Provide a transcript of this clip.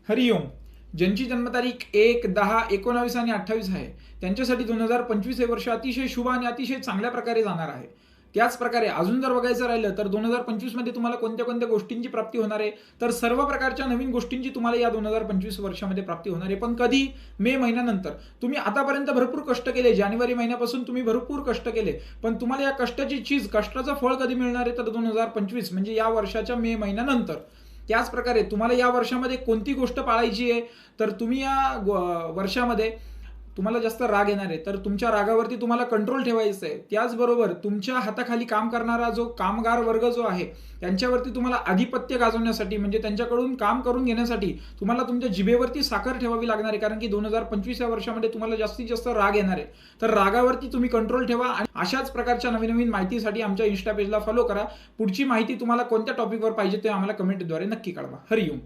हरिओम. ज्यांची जन्मतारीख 1, 10, 19 आणि 28 आहे त्यांच्यासाठी 2025 हे वर्ष अतिशय शुभ आणि अतिशय चांगल्या प्रकारे जाणार आहे. त्याच प्रकारे अजून जर बघायचं राहिलं तर 2025 मध्ये तुम्हाला कोणत्या कोणत्या गोष्टींची प्राप्ती होणार आहे, तर सर्व प्रकारच्या नवीन गोष्टींची तुम्हाला या 2025 वर्षामध्ये प्राप्ती होणार आहे. पण कधी? मे महिन्यानंतर. तुम्ही आतापर्यंत भरपूर कष्ट केले, जानेवारी महिन्यापासून तुम्ही भरपूर कष्ट केले, पण तुम्हाला या कष्टाची चीज, कष्टाचं फळ कधी मिळणार आहे, तर 2025 म्हणजे या वर्षाच्या मे महिन्यानंतर. त्याच प्रकारे तुम्हाला या वर्षामध्ये कोणती गोष्ट पाळायची आहे, तर तुम्ही या वर्षामध्ये तुम्हाला जास्त राग येणार आहे, तर तुमच्या रागावरती तुम्हाला कंट्रोल ठेवायचं आहे. त्याचबरोबर तुमच्या हाताखाली काम करणारा जो कामगार वर्ग जो आहे त्यांच्यावरती तुम्हाला आधिपत्य गाजवण्यासाठी, म्हणजे त्यांच्याकडून काम करून घेण्यासाठी तुम्हाला तुमच्या जिभेवरती साखर ठेवावी लागणार आहे. कारण की 2025 या वर्षामध्ये तुम्हाला जास्तीत जास्त राग येणार आहे, तर रागावरती तुम्ही कंट्रोल ठेवा. आणि अशाच प्रकारच्या नवीन नवीन माहितीसाठी आमच्या इन्स्टा पेजला फॉलो करा. पुढची माहिती तुम्हाला कोणत्या टॉपिकवर पाहिजे ते आम्हाला कमेंटद्वारे नक्की कळवा. हरिओम.